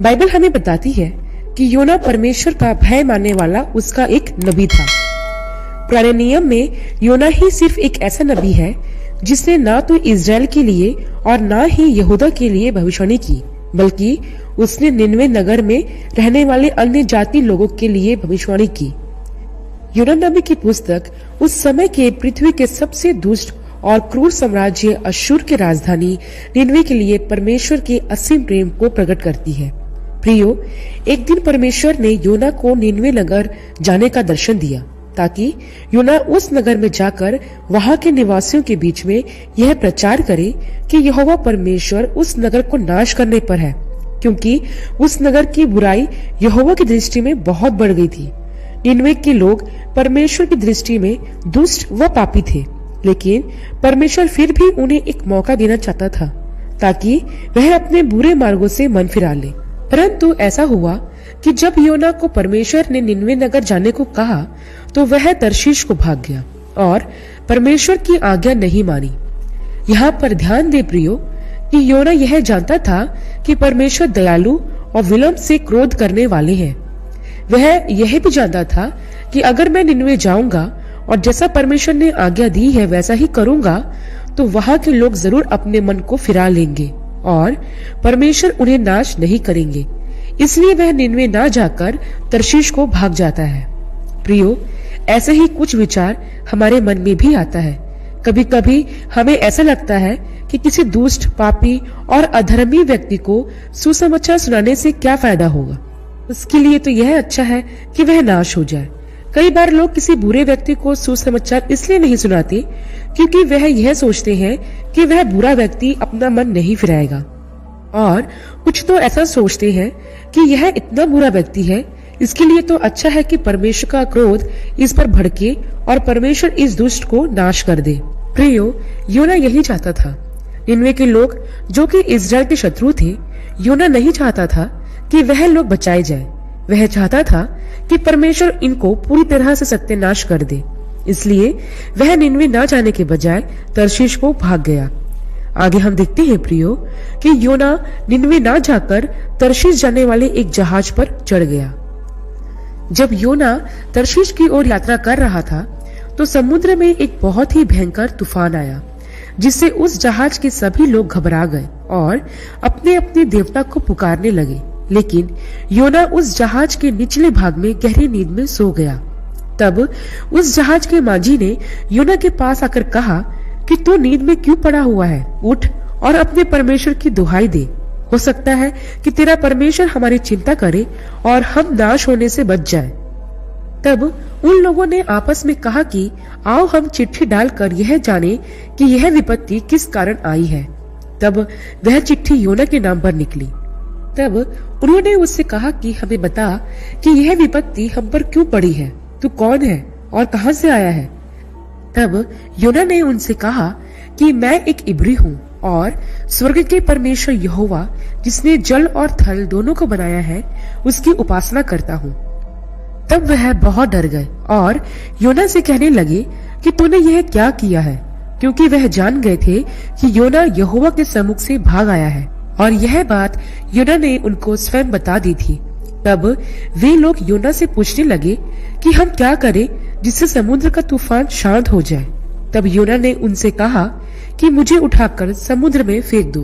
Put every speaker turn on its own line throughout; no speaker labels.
Bible हमें बताती है कि योना परमेश्वर का भय मानने वाला उसका एक नबी था। पुराने नियम में योना ही सिर्फ एक ऐसा नबी है जिसने ना तो इजराइल के लिए और ना ही यहूदा के लिए भविष्यवाणी की, बल्कि उसने निनवे नगर में रहने वाले अन्य जाति लोगों के लिए भविष्यवाणी की। योना नबी की पुस्तक उस समय के पृथ्वी के सबसे दुष्ट और क्रूर साम्राज्य अश्शूर की राजधानी निनवे के लिए परमेश्वर के असीम प्रेम को प्रकट करती है। प्रियो, एक दिन परमेश्वर ने योना को निनवे नगर जाने का दर्शन दिया ताकि योना उस नगर में जाकर वहां के निवासियों के बीच में यह प्रचार करे कि यहोवा परमेश्वर उस नगर को नाश करने पर है, क्योंकि उस नगर की बुराई यहोवा की दृष्टि में बहुत बढ़ गई थी। निनवे के लोग परमेश्वर की दृष्टि में दुष्ट व पापी थे, लेकिन परमेश्वर फिर भी उन्हें एक मौका देना चाहता था ताकि वह अपने बुरे मार्गों से मन फिरा ले। परंतु ऐसा हुआ कि जब योना को परमेश्वर ने निनवे नगर जाने को कहा तो वह तर्शीश को भाग गया और परमेश्वर की आज्ञा नहीं मानी। यहाँ पर ध्यान दे प्रियो कि योना यह जानता था कि परमेश्वर दयालु और विलंब से क्रोध करने वाले हैं। वह यह भी जानता था कि अगर मैं निनवे जाऊंगा और जैसा परमेश्वर ने आज्ञा दी है वैसा ही करूंगा तो वहां के लोग जरूर अपने मन को फिरा लेंगे और परमेश्वर उन्हें नाश नहीं करेंगे। इसलिए वह निनवे ना जाकर तर्शीश को भाग जाता है। प्रियो, ऐसे ही कुछ विचार हमारे मन में भी आता है। कभी कभी हमें ऐसा लगता है कि किसी दुष्ट, पापी और अधर्मी व्यक्ति को सुसमाचार सुनाने से क्या फायदा होगा, उसके लिए तो यह अच्छा है कि वह नाश हो जाए। कई बार लोग किसी बुरे व्यक्ति को सुसमाचार इसलिए नहीं सुनाते क्योंकि वह यह सोचते हैं कि वह बुरा व्यक्ति अपना मन नहीं फिराएगा, और कुछ तो ऐसा सोचते हैं कि यह इतना बुरा व्यक्ति है, इसके लिए तो अच्छा है कि परमेश्वर का क्रोध इस पर भड़के और परमेश्वर इस दुष्ट को नाश कर दे। प्रियो, योना यही चाहता था। निनवे के लोग जो कि इजराइल के शत्रु थे, योना नहीं चाहता था कि वह लोग बचाए जाए। वह चाहता था कि परमेश्वर इनको पूरी तरह से सत्यानाश कर दे। इसलिए वह निनवे ना जाने के बजाय तर्शीश को भाग गया। आगे हम देखते हैं प्रियो कि योना निनवे ना जाकर तर्शीश जाने वाले एक जहाज पर चढ़ गया। जब योना तर्शीश की ओर यात्रा कर रहा था तो समुद्र में एक बहुत ही भयंकर तूफान आया, जिससे उस जहाज के सभी लोग घबरा गए और अपने अपने देवता को पुकारने लगे। लेकिन योना उस जहाज के निचले भाग में गहरी नींद में सो गया। तब उस जहाज के माझी ने योना के पास आकर कहा कि तू नींद में क्यों पड़ा हुआ है? उठ और अपने परमेश्वर की दुहाई दे। हो सकता है कि तेरा परमेश्वर हमारी चिंता करे और हम नाश होने से बच जाए। तब उन लोगों ने आपस में कहा कि आओ हम चिट्ठी डालकर यह जाने कि यह विपत्ति किस कारण आई है। तब वह चिट्ठी योना के नाम पर निकली। तब उन्होंने उससे कहा कि हमें बता कि यह विपत्ति हम पर क्यों पड़ी है, तू कौन है और कहां से आया है? तब योना ने उनसे कहा कि मैं एक इब्री हूँ और स्वर्ग के परमेश्वर यहोवा जिसने जल और थल दोनों को बनाया है उसकी उपासना करता हूँ। तब वह बहुत डर गए और योना से कहने लगे कि तूने यह क्या किया है, क्योंकि वह जान गए थे कि योना यहोवा के सम्मुख से भाग आया है और यह बात योना ने उनको स्वयं बता दी थी। तब वे लोग योना से पूछने लगे कि हम क्या करें जिससे समुद्र का तूफान शांत हो जाए। तब योना ने उनसे कहा कि मुझे उठाकर समुद्र में फेंक दो,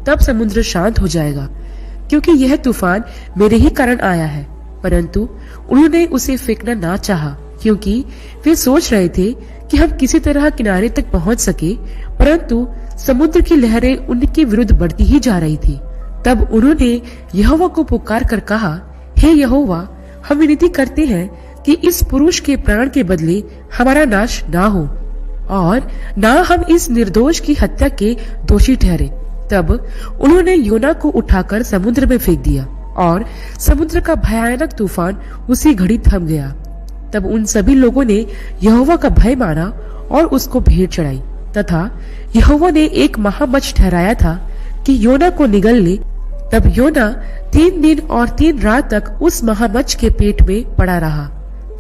तब समुद्र शांत हो जाएगा, क्योंकि यह तूफान मेरे ही कारण आया है। परंतु उन्होंने उसे फेंकना ना चाहा, क्योंकि वे सोच रहे थे कि हम किसी तरह किनारे तक पहुंच सके, परंतु समुद्र की लहरें उनके विरुद्ध बढ़ती ही जा रही थी। तब उन्होंने यहोवा को पुकार कर कहा, हे यहोवा, हम विनती करते हैं कि इस पुरुष के प्राण के बदले हमारा नाश ना हो और ना हम इस निर्दोष की हत्या के दोषी ठहरे। तब उन्होंने योना को उठाकर समुद्र में फेंक दिया और समुद्र का भयानक तूफान उसी घड़ी थम गया। तब उन सभी लोगों ने यहोवा का भय माना और उसको भेंट चढ़ाई, तथा यहोवा ने एक महामच्छ ठहराया था कि योना को निगल ले। तब योना 3 दिन और 3 रात तक उस महामच्छ के पेट में पड़ा रहा।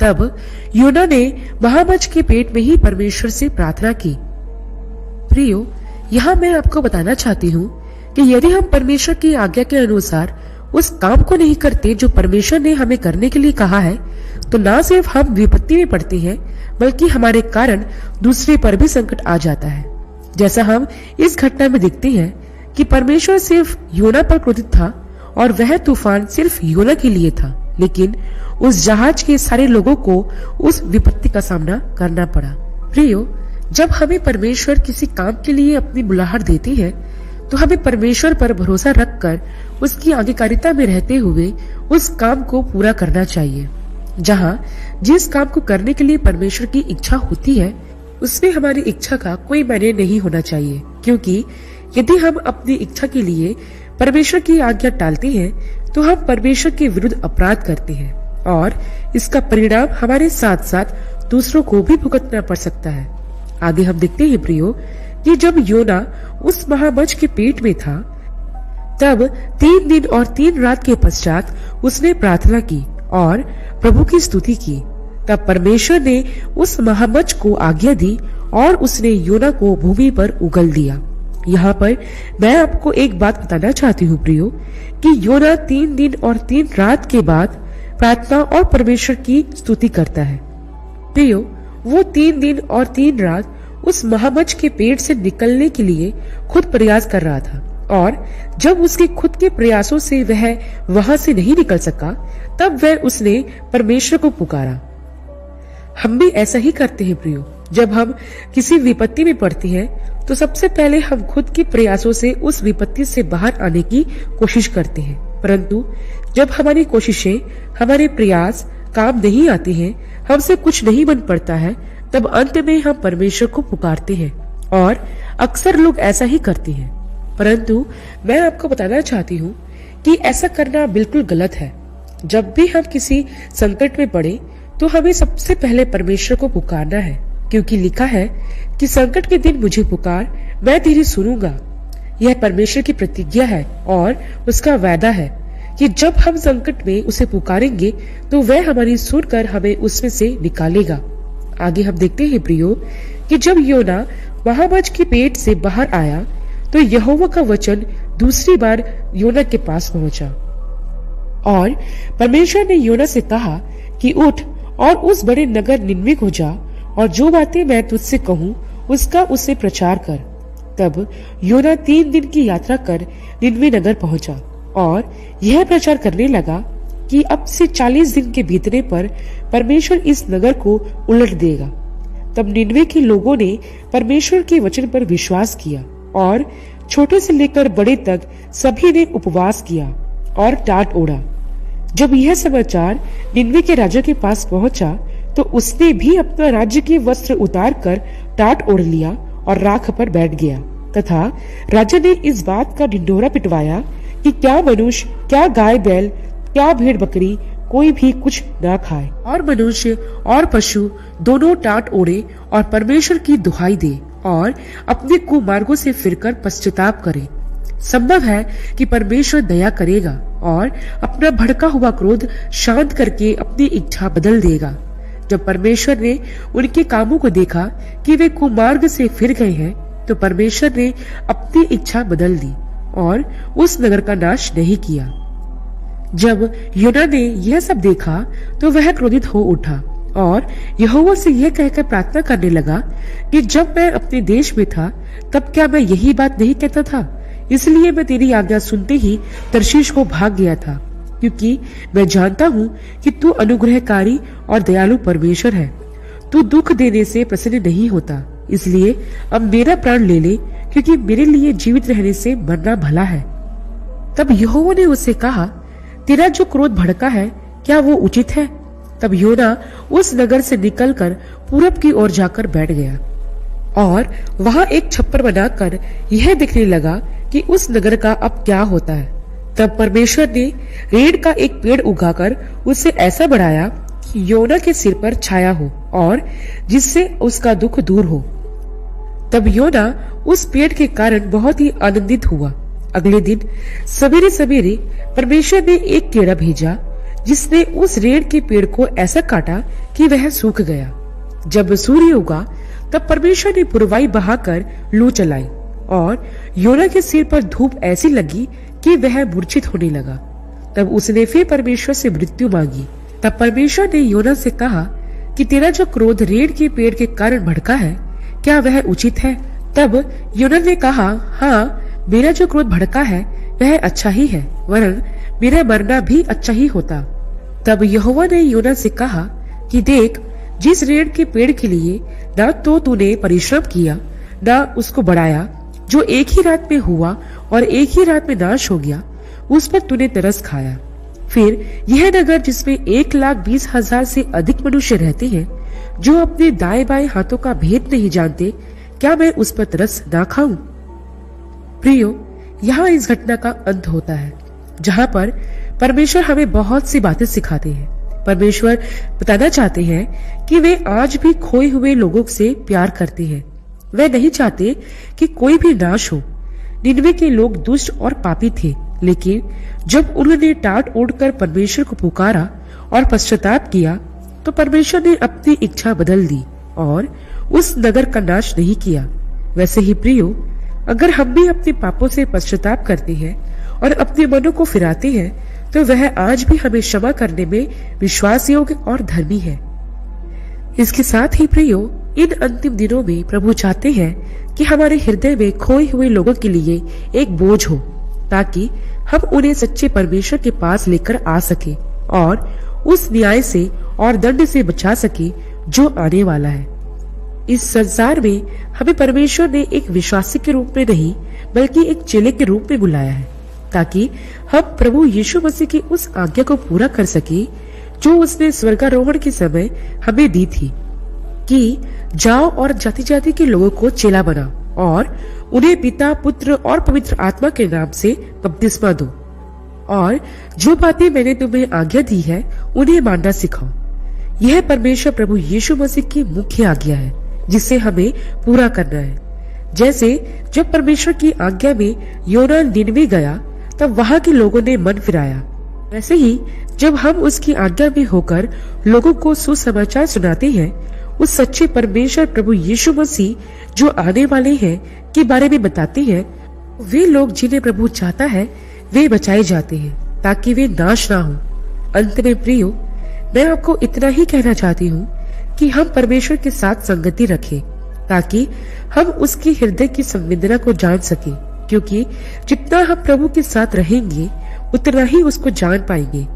तब योना ने महामच्छ के पेट में ही परमेश्वर से प्रार्थना की। प्रियो, यहाँ मैं आपको बताना चाहती हूँ कि यदि हम परमेश्वर की आज्ञा के अनुसार उस काम को नहीं करते जो परमेश्वर ने हमें करने के लिए कहा है, तो ना सिर्फ हम विपत्ति में पड़ते हैं, बल्कि हमारे कारण दूसरे पर भी संकट आ जाता है। जैसा हम इस घटना में देखते हैं कि परमेश्वर सिर्फ योना पर क्रोधित था और वह तूफान सिर्फ योना के लिए था, लेकिन उस जहाज के सारे लोगों को उस विपत्ति का सामना करना पड़ा। प्रियो, जब हमें परमेश्वर किसी काम के लिए अपनी बुलाहट देती है, तो हमें परमेश्वर पर भरोसा रखकर उसकी आज्ञाकारिता में रहते हुए उस काम को पूरा करना चाहिए। जहाँ जिस काम को करने के लिए परमेश्वर की इच्छा होती है, उसमें हमारी इच्छा का कोई मायने नहीं होना चाहिए, क्योंकि यदि हम अपनी इच्छा के लिए परमेश्वर की आज्ञा टालते हैं, तो हम परमेश्वर के विरुद्ध अपराध करते हैं और इसका परिणाम हमारे साथ साथ दूसरों को भी भुगतना पड़ सकता है। आगे हम देखते हैं प्रियो कि जब योना उस महामच्छ के पेट में था, तब 3 दिन और 3 रात के पश्चात उसने प्रार्थना की और प्रभु की स्तुति की। तब परमेश्वर ने उस महामच्छ को आज्ञा दी और उसने योना को भूमि पर उगल दिया। यहाँ पर मैं आपको एक बात बताना चाहती हूँ प्रियो, कि योना 3 दिन और 3 रात के बाद प्रार्थना और परमेश्वर की स्तुति करता है। प्रियो, वो 3 दिन और 3 रात उस महामच्छ के पेट से निकलने के लिए खुद प्रयास कर रहा था, और जब उसके खुद के प्रयासों से वह वहां से नहीं निकल सका, तब वह उसने परमेश्वर को पुकारा। हम भी ऐसा ही करते हैं प्रियो। जब हम किसी विपत्ति में पड़ते हैं, तो सबसे पहले हम खुद के प्रयासों से उस विपत्ति से बाहर आने की कोशिश करते हैं, परंतु जब हमारी कोशिशें, हमारे प्रयास काम नहीं आते हैं, हमसे कुछ नहीं बन पड़ता है, तब अंत में हम परमेश्वर को पुकारते हैं, और अक्सर लोग ऐसा ही करते हैं। परंतु मैं आपको बताना चाहती हूँ कि ऐसा करना बिल्कुल गलत है। जब भी हम किसी संकट में पड़े, तो हमें सबसे पहले परमेश्वर को पुकारना है, क्योंकि लिखा है कि संकट के दिन मुझे पुकार, मैं तेरी सुनूंगा। यह परमेश्वर की प्रतिज्ञा है और उसका वादा है कि जब हम संकट में उसे पुकारेंगे, तो वह हमारी सुनकर हमें उसमें से निकालेगा। आगे हम देखते हैं प्रियो कि जब योना महामच्छ के पेट से बाहर आया, तो यहोवा का वचन दूसरी बार योना के पास पहुंचा, और परमेश्वर ने योना से कहा कि उठ और उस बड़े नगर निनवे को जा, और जो बातें मैं तुझसे कहूँ उसका उससे प्रचार कर। तब योना 3 दिन की यात्रा कर निनवे नगर पहुंचा और यह प्रचार करने लगा कि अब से 40 दिन के बीतने पर परमेश्वर इस नगर को उलट देगा। तब निनवे के लोगों ने परमेश्वर के वचन पर विश्वास किया, और छोटे से लेकर बड़े तक सभी ने उपवास किया और टाट ओढ़ा। जब यह समाचार निनवे के राजा के पास पहुंचा, तो उसने भी अपना राज्य के वस्त्र उतार कर टाट ओढ़ लिया और राख पर बैठ गया, तथा राजा ने इस बात का ढिंढोरा पिटवाया कि क्या मनुष्य, क्या गाय बैल, क्या भेड़ बकरी, कोई भी कुछ ना खाए, और मनुष्य और पशु दोनों टाट ओढ़े और परमेश्वर की दुहाई दे और अपने कुमार्गों से फिरकर पश्चाताप करे। संभव है कि परमेश्वर दया करेगा और अपना भड़का हुआ क्रोध शांत करके अपनी इच्छा बदल देगा। जब परमेश्वर ने उनके कामों को देखा कि वे कुमार्ग से फिर गए हैं, तो परमेश्वर ने अपनी इच्छा बदल दी और उस नगर का नाश नहीं किया। जब योना ने यह सब देखा, तो वह क्रोधित हो उठा और यहोवा से यह कहकर प्रार्थना करने लगा कि जब मैं अपने देश में था, तब क्या मैं यही बात नहीं कहता था? इसलिए मैं तेरी आज्ञा सुनते ही तर्शीश को भाग गया था, क्योंकि मैं जानता हूँ कि तू अनुग्रहकारी और दयालु परमेश्वर है। तू दुख देने से प्रसन्न नहीं होता, इसलिए अब मेरा प्राण ले ले, क्योंकि मेरे लिए जीवित रहने से मरना भला है। तब यहोवा ने उससे कहा, तेरा जो क्रोध भड़का है, क्या वो उचित है? तब योना उस नगर से निकलकर पूरब की ओर जाकर बैठ गया और वहां एक छप्पर बनाकर यह देखने लगा कि उस नगर का अब क्या होता है। तब परमेश्वर ने रेड़ का एक पेड़ उगाकर उसे ऐसा बढ़ाया कि योना के सिर पर छाया हो और जिससे उसका दुख दूर हो। तब योना उस पेड़ के कारण बहुत ही आनंदित हुआ। अगले दिन सवेरे सवेरे परमेश्वर ने एक कीड़ा भेजा, जिसने उस रेड़ के पेड़ को ऐसा काटा कि वह सूख गया। जब सूर्य उगा, तब परमेश्वर ने पुरवाई बहाकर लू चलाई और योना के सिर पर धूप ऐसी लगी कि वह मूर्छित होने लगा। तब उसने फिर परमेश्वर से मृत्यु मांगी। तब परमेश्वर ने योना से कहा कि तेरा जो क्रोध रेड़ के पेड़ के कारण भड़का है, क्या वह उचित है? तब योना ने कहा, हाँ, मेरा जो क्रोध भड़का है वह अच्छा ही है, वरन मेरा मरना भी अच्छा ही होता। तब यहोवा ने योना से कहा कि देख, जिस रेड़ के पेड़ के लिए ना तो तूने परिश्रम किया ना उसको बढ़ाया, जो एक ही रात में हुआ और एक ही रात में नाश हो गया, उस पर तूने तरस खाया। फिर यह नगर जिसमें 1,20,000 से अधिक मनुष्य रहते हैं, जो अपने दाएं बाएं हाथों का भेद नहीं जानते, क्या मैं उस पर तरस ना खाऊं? प्रियो, यहाँ इस घटना का अंत होता है, जहाँ पर परमेश्वर हमें बहुत सी बातें सिखाते हैं। परमेश्वर बताना चाहते हैं कि वे आज भी खोए हुए लोगों से प्यार करते हैं। वे नहीं चाहते कि कोई भी नाश हो। निनवे के लोग दुष्ट और पापी थे, लेकिन जब उन्होंने टाट ओढ़कर परमेश्वर को पुकारा और पश्चाताप किया, तो परमेश्वर ने अपनी इच्छा बदल दी और उस नगर का नाश नहीं किया। वैसे ही प्रियो, अगर हम भी अपने पापों से पश्चाताप करते हैं और अपने मनों को फिराते हैं, तो वह आज भी हमें क्षमा करने में विश्वास योग्य और धर्मी है। इसके साथ ही प्रियो, इन अंतिम दिनों में प्रभु चाहते हैं कि हमारे हृदय में खोए हुए लोगों के लिए एक बोझ हो, ताकि हम उन्हें सच्चे परमेश्वर के पास लेकर आ सके और उस न्याय से और दंड से बचा सके जो आने वाला है। इस संसार में हमें परमेश्वर ने एक विश्वासी के रूप में नहीं, बल्कि एक चेले के रूप में बुलाया है, ताकि हम प्रभु यीशु मसीह की उस आज्ञा को पूरा कर सके जो उसने स्वर्गारोहण के समय हमें दी थी कि जाओ और जाति जाति के लोगों को चेला बनाओ और उन्हें पिता, पुत्र और पवित्र आत्मा के नाम से बपतिस्मा दो, और जो बातें मैंने तुम्हें आज्ञा दी है उन्हें मानना सिखाओ। यह परमेश्वर प्रभु यीशु मसीह की मुख्य आज्ञा है, जिसे हमें पूरा करना है। जैसे जब परमेश्वर की आज्ञा में योना निनवे गया, तब वहां के लोगों ने मन फिराया, वैसे ही जब हम उसकी आज्ञा में होकर लोगों को सुसमाचार सुनाते हैं, उस सच्चे परमेश्वर प्रभु यीशु मसीह जो आने वाले हैं के बारे में बताते हैं, वे लोग जिन्हें प्रभु चाहता है वे बचाए जाते हैं, ताकि वे नाश ना हो। अंत में प्रियो, मैं आपको इतना ही कहना चाहती हूँ कि हम परमेश्वर के साथ संगति रखें, ताकि हम उसकी हृदय की संवेदना को जान सके, क्योंकि जितना हम प्रभु के साथ रहेंगे उतना ही उसको जान पाएंगे।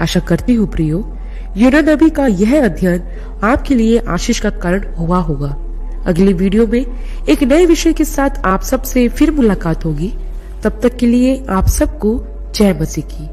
आशा करती हूँ प्रियो, योना नबी का यह अध्ययन आपके लिए आशीष का कारण हुआ होगा। अगली वीडियो में एक नए विषय के साथ आप सबसे फिर मुलाकात होगी। तब तक के लिए आप सबको जय मसीह की।